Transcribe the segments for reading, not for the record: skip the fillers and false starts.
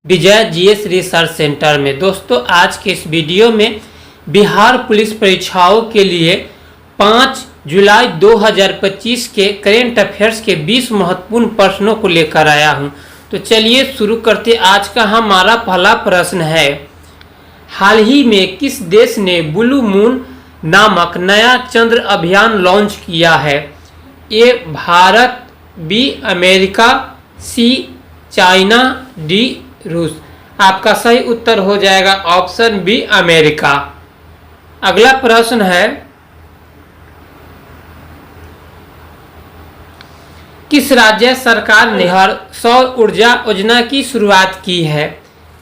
विजय GS research centre में। दोस्तों, आज के इस वीडियो में बिहार पुलिस परीक्षाओं के लिए 5 जुलाई 2025 के करेंट अफेयर्स के 20 महत्वपूर्ण प्रश्नों को लेकर आया हूं। तो चलिए शुरू करते। आज का हमारा पहला प्रश्न है, हाल ही में किस देश ने ब्लू मून नामक नया चंद्र अभियान लॉन्च किया है? ए भारत, बी अमेरिका, सी चाइना, डी रूस। आपका सही उत्तर हो जाएगा ऑप्शन बी अमेरिका। अगला प्रश्न है, किस राज्य सरकार ने सौर ऊर्जा योजना की शुरुआत की है?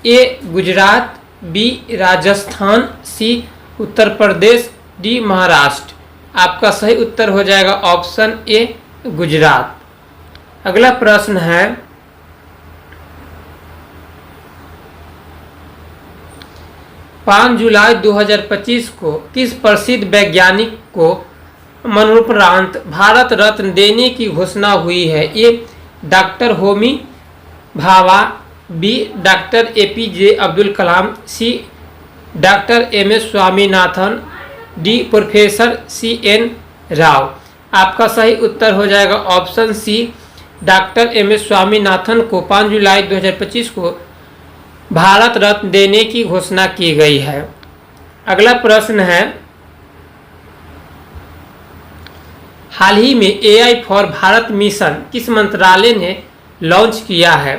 ए गुजरात, बी राजस्थान, सी उत्तर प्रदेश, डी महाराष्ट्र। आपका सही उत्तर हो जाएगा ऑप्शन ए गुजरात। अगला प्रश्न है, 5 जुलाई 2025 को किस प्रसिद्ध वैज्ञानिक को मरणोपरांत भारत रत्न देने की घोषणा हुई है? A doctor Homi Bhabha, B doctor APJ Abdul Kalam, C doctor MS Swaminathan, D professor CN Rao. आपका सही उत्तर हो जाएगा option C doctor MS Swaminathan को 5 जुलाई 2025 को भारत रत्न देने की घोषणा की गई है। अगला प्रश्न है, हाल ही में एआई फॉर भारत मिशन किस मंत्रालय ने लॉन्च किया है?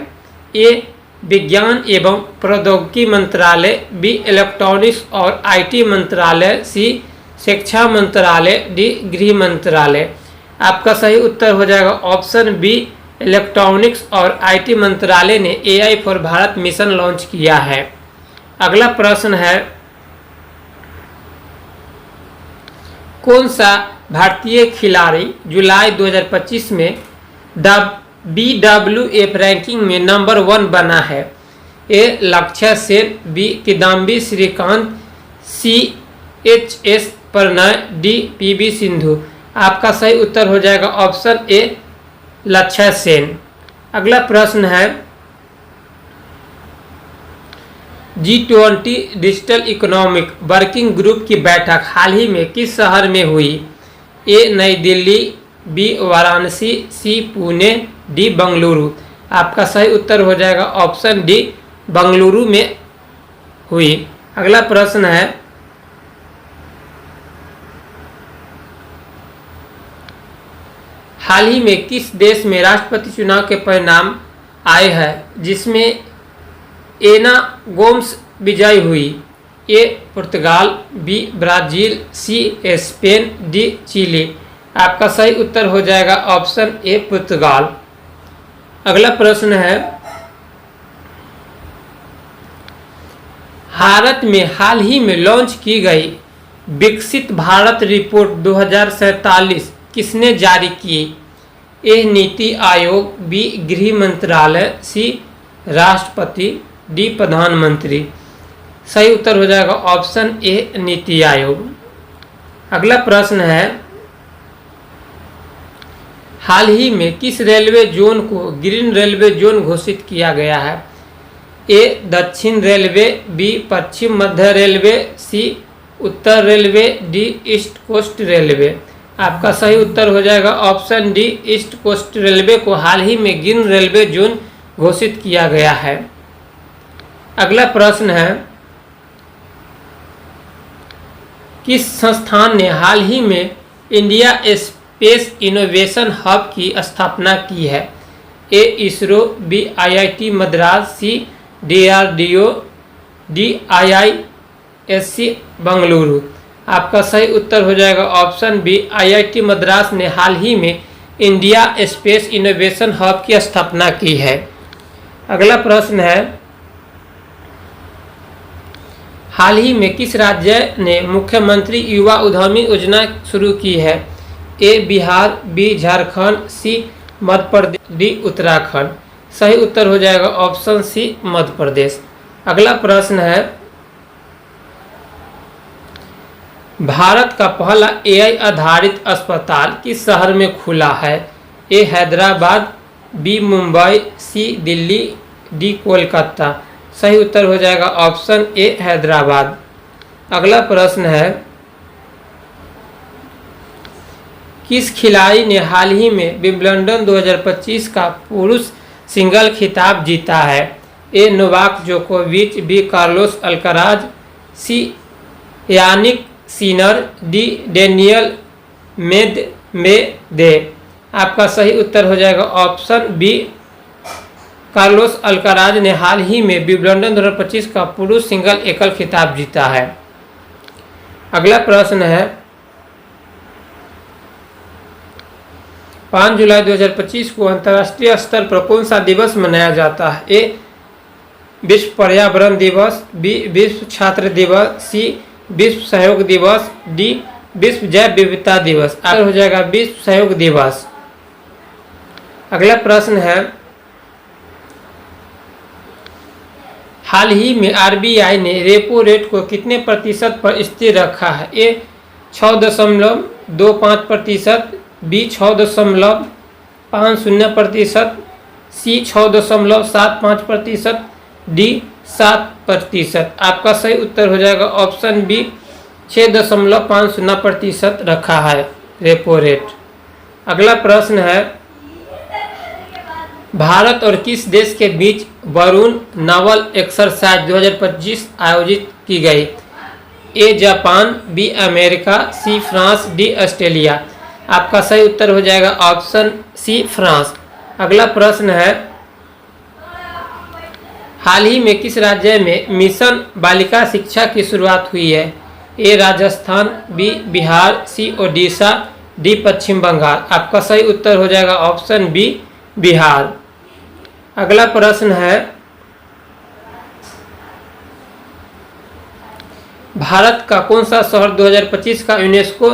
ए विज्ञान एवं प्रौद्योगिकी मंत्रालय, बी इलेक्ट्रॉनिक्स और आईटी मंत्रालय, सी शिक्षा मंत्रालय, डी गृह मंत्रालय। आपका सही उत्तर हो जाएगा ऑप्शन बी इलेक्ट्रॉनिक्स और आईटी मंत्रालय ने AI for Bharat mission launch किया है। अगला प्रश्न है, कौन सा भारतीय खिलाड़ी जुलाई 2025 में BWF रैंकिंग में नंबर 1 बना है? A Lakshya Sen, B Kidambi Srikanth, C HS Prannoy, D PV Sindhu. आपका सही उत्तर हो जाएगा ऑप्शन ए लक्ष्य सेन। अगला प्रश्न है, G20 digital economic working group की बैठक हाल ही में किस शहर में हुई? ए नई दिल्ली, बी वाराणसी, सी पुणे, डी बंगलुरु। आपका सही उत्तर हो जाएगा ऑप्शन डी बंगलुरु में हुई। अगला प्रश्न है, हाल ही में किस देश में राष्ट्रपति चुनाव के परिणाम आए हैं जिसमें एना गोम्स विजयी हुई? A Portugal, B Brazil, C Spain, D Chile. आपका सही उत्तर हो जाएगा ऑप्शन ए पुर्तगाल। अगला प्रश्न है, भारत में हाल ही में लॉन्च की गई विकसित भारत रिपोर्ट 2047 किसने जारी की? ए नीति आयोग, बी गृह मंत्रालय, सी राष्ट्रपति, डी प्रधानमंत्री। सही उत्तर हो जाएगा ऑप्शन ए नीति आयोग। अगला प्रश्न है, हाल ही में किस रेलवे जोन को ग्रीन रेलवे जोन घोषित किया गया है? ए दक्षिण रेलवे, बी पश्चिम मध्य रेलवे, सी उत्तर railway, D east coast railway. आपका सही उत्तर हो जाएगा option D east coast railway को हाल ही में ग्रीन रेलवे जोन घोषित किया गया है। अगला प्रश्न है, किस संस्थान ने हाल ही में इंडिया स्पेस इनोवेशन हब की स्थापना की है? ए इसरो, बी IIT मद्रास, सी DRDO, डी IISc बंगलुरु। आपका सही उत्तर हो जाएगा ऑप्शन बी IIT मद्रास ने हाल ही में इंडिया स्पेस इनोवेशन हब की स्थापना की है। अगला प्रश्न है, हाल ही में किस राज्य ने मुख्यमंत्री युवा उद्यमी योजना शुरू की है? ए बिहार, बी झारखंड, सी मध्य प्रदेश, डी उत्तराखंड। सही उत्तर हो जाएगा ऑप्शन सी मध्य प्रदेश। अगला प्रश्न है, भारत का पहला AI आधारित अस्पताल किस शहर में खुला है? ए हैदराबाद, बी मुंबई, सी दिल्ली, डी कोलकाता। सही उत्तर हो जाएगा ऑप्शन ए हैदराबाद। अगला प्रश्न है, किस खिलाड़ी ने हाल ही में विंबलडन 2025 का पुरुष सिंगल खिताब जीता है? ए नोवाक जोकोविच, B Carlos Alcaraz, C Jannik Sinner, D Daniil Medvedev. आपका सही उत्तर हो जाएगा ऑप्शन बी कार्लोस अल्काराज ने हाल ही में विंबलडन 2025 का पुरुष सिंगल एकल खिताब जीता है। अगला प्रश्न है, 5 जुलाई 2025 को अंतर्राष्ट्रीय स्तर पर कौन सा दिवस मनाया जाता है? ए विश्व पर्यावरण दिवस, बी विश्व छात्र दिवस, सी विश्व सहयोग दिवस, डी विश्व जैव विविधता दिवस। आंसर हो जाएगा विश्व सहयोग दिवस। अगला प्रश्न है, हाल ही में आरबीआई ने रेपो रेट को कितने प्रतिशत पर स्थिर रखा है? ए 6.25%, बी 6.50%, सी 6.75%, डी 7%। आपका सही उत्तर हो जाएगा ऑप्शन बी 6.50% रखा है रेपो रेट। अगला प्रश्न है, भारत और किस देश के बीच वरुण नावल एक्सरसाइज 2025 आयोजित की गई? A Japan, B America, C France, D Australia. आपका सही उत्तर हो जाएगा ऑप्शन सी फ्रांस। अगला प्रश्न है, हाल ही में किस राज्य में मिशन बालिका शिक्षा की शुरुआत हुई है? ए राजस्थान, बी बिहार, सी ओडिशा, डी पश्चिम बंगाल। आपका सही उत्तर हो जाएगा ऑप्शन बी बिहार। अगला प्रश्न है, भारत का कौन सा शहर 2025 का UNESCO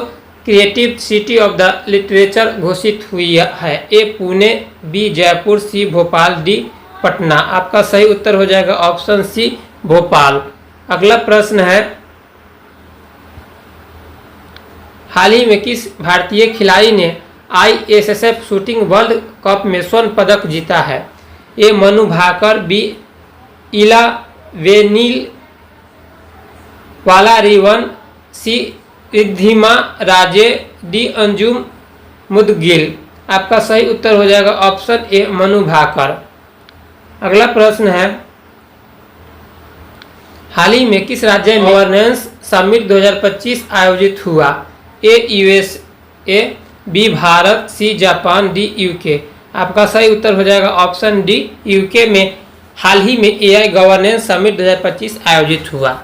creative city of the literature घोषित हुई है? ए पुणे, बी जयपुर, सी भोपाल, डी पटना। आपका सही उत्तर हो जाएगा ऑप्शन सी भोपाल। अगला प्रश्न है, हाल ही में किस भारतीय खिलाड़ी ने ISSF शूटिंग वर्ल्ड कप में स्वर्ण पदक जीता है? ए मनु भाकर, बी इला वेनिल वालारिवन, सी रिद्धिमा राजे, डी अंजुम मुदगिल। आपका सही उत्तर हो जाएगा ऑप्शन ए मनु भाकर। अगला प्रश्न है, हाल ही में किस राज्य में गवर्नेंस समिट 2025 आयोजित हुआ? A USA, B Bharat, C Japan, D UK। आपका सही उत्तर हो जाएगा ऑप्शन डी UK में हाल ही में AI गवर्नेंस समिट 2025 आयोजित हुआ।